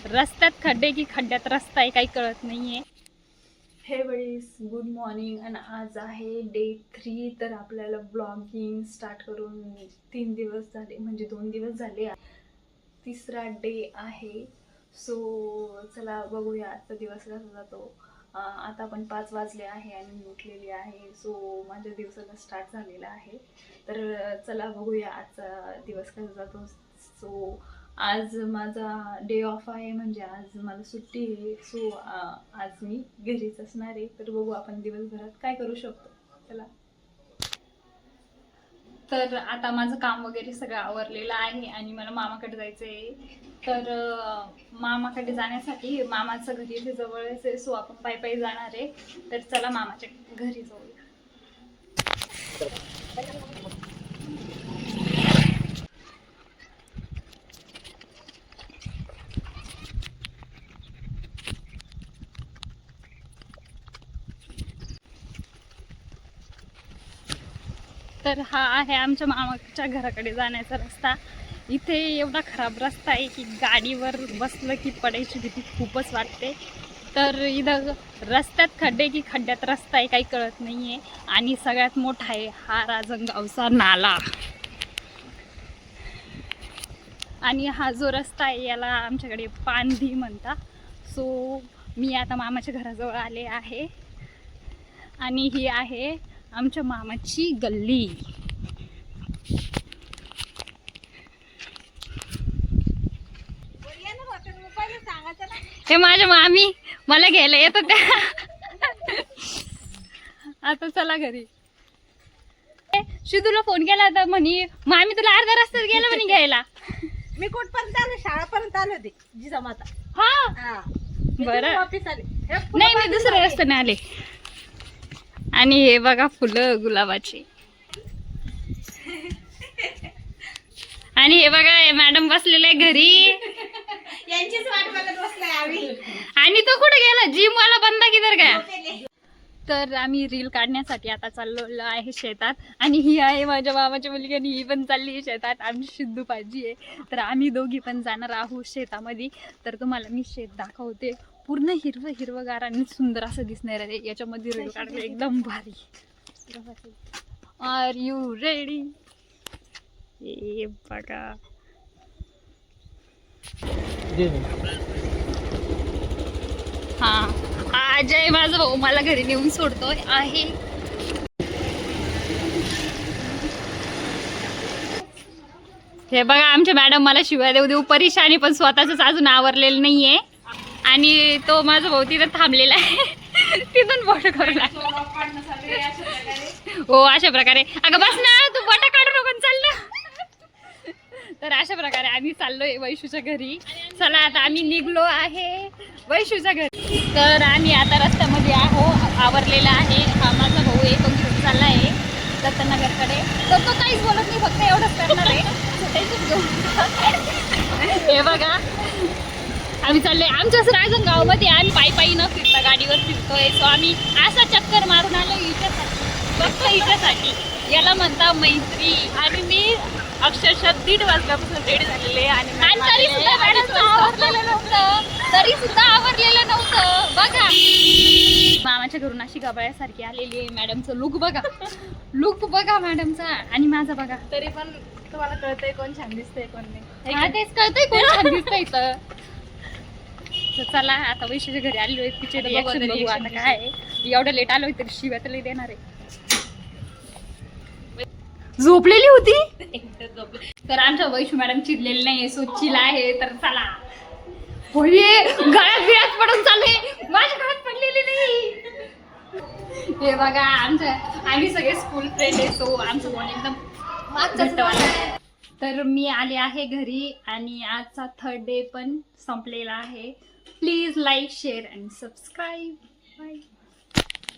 रस्त्यात खड्डे की खड्ड्यात रस्ता आहे काही कळत नाहीये। हे बडीज गुड मॉर्निंग। आणि आज आहे डे 3। तर आपल्याला ब्लॉगिंग स्टार्ट करून 3 दिवस झाले, म्हणजे 2 दिवस झाले, तिसरा डे आहे। सो चला बघूया आजचा दिवस कसा जातो। आता आपण 5 वाजले आहे आणि मी उठलेली आहे। सो माझ्या दिवसाला स्टार्ट झालेला आहे। तर चला बघूया आजचा दिवस कसा जातो। सो आज माझा डे ऑफ आहे, म्हणजे आज मला सुट्टी आहे। सो आज मी घरीच असणार आहे। तर बघू आपण दिवसभरात काय करू शकतो। चला। तर आता माझं काम वगैरे सगळं आवरलेलं आहे आणि मला मामाकडे जायचं आहे। तर मामाकडे जाण्यासाठी मामाचं घरी इथे जवळच आहे। सो आपण पायी पायी जाणार आहे। तर चला मामाच्या घरी जाऊया। तर हा आहे आमच्या मामाच्या घराकडे जाण्याचा रस्ता। इथे एवढा खराब रस्ता आहे की गाडीवर बसलं की पडायची भीती खूपच वाटते। तर इथं रस्त्यात खड्डे की खड्ड्यात रस्ता आहे काही कळत नाहीये। आणि सगळ्यात मोठा आहे हा राजनगावचा नाला। आणि हा जो रस्ता आहे याला आमच्याकडे पांधी म्हणता। सो मी आता मामाच्या घराजवळ आले आहे आणि ही आहे आमच्या मामाची गल्ली। हे माझ्या मामी मला घ्यायला येत होत्या। आता चला घरी। शिदूला फोन केला होता म्हणे मामी तुला अर्ध्या रस्त्यात गेला म्हणे घ्यायला। मी कुठपर्यंत आले? शाळापर्यंत आले होते जिजामाता। हा बरं वापस आले। नाही मी दुसऱ्या रस्त्याने आले। आणि हे बघा फुलं गुलाबाची। आणि हे बघा हे मॅडम बसलेले घरी, यांचीच वाट बघत बसलाय आम्ही। आणि तो कुठे गेला? जिम वाला बंदा किधर गया? तर आम्ही रील काढण्यासाठी आता चाललो आहे शेतात। आणि ही आहे माझ्या मामाची मुलगी आणि ही पण चालली आहे शेतात। आमची सिद्धू पाजी आहे। तर आम्ही दोघी पण जाणार आहोत शेतामध्ये। तर तुम्हाला मी शेत दाखवते। पूर्ण हिरवं हिरवगार आणि सुंदर असं दिसणार आहे। याच्यामध्ये रील काढले एकदम भारी। Are you ready? हे बघा हा अजय माझा भाऊ मला घरी नेऊन सोडतोय आहे। हे बघा आमच्या मॅडम मला शिवाय देऊ देऊ परेशानी, पण स्वतःच अजून आवरलेलं नाहीये। आणि तो माझा भाऊ तिथं थांबलेला आहे। तिथून बोट करू लागला। हो अशा प्रकारे। अगं बस ना तू बोट काढू नको चाल ना। तर अशा प्रकारे आम्ही चाललोय वैशूच्या घरी। चला आता आम्ही निघलो आहे वैशूच्या घरी। तर आम्ही आता रस्त्यामध्ये आवरलेला आहे। हा माझा भाऊ आहे, तो घेऊन चालला आहे दत्तनगरकडे। तर तो काहीच बोलत नाही, फक्त एवढंच करणार आहे। हे बघा आम्ही चाललोय आमच्याच राजनगावमध्ये। आम्ही पायी पायी न फिरता गाडीवर फिरतोय। सो आम्ही असा चक्कर मारून आलो हिच्यासाठी, फक्त हिच्यासाठी। याला म्हणता मैत्री। आणि मी अक्षरशः 1:30 वाजल्यापासून रेडी झालेले आणि तरी सुद्धा मॅडमचं आवरलेलं नव्हतं। बघा मामाच्या घरून अशी गबाळ्यासारखी आलेली आहे। मॅडमचं लुक बघा, लुक बघा मॅडमचा आणि माझा बघा। तरी पण तुम्हाला कळतंय कोण छान दिसतंय कोण नाही? हा तेच कळतंय कोण छान दिसतंय तर चला आता वैशूच्या घरी आलेलो आहे। तिचे रिॲक्शन बघू आता काय आहे। एवढं लेट आलोय तरी शिव्या तर लई देणार आहे। झोपलेली होती। तर आमच्या वैशू मॅडम चिडलेली नाही, सोचिल आहे। तर चला गळ्यात बिळ्यात पडून चालले, माझ्या गळ्यात पडलेली नाही। हे बघा आम्ही सगळे स्कूल फ्रेंड आहे। सो आमचं कोण एकदम। तर मी आले आहे घरी आणि आजचा 3rd डे पण संपलेला आहे। Please like share and subscribe. Bye.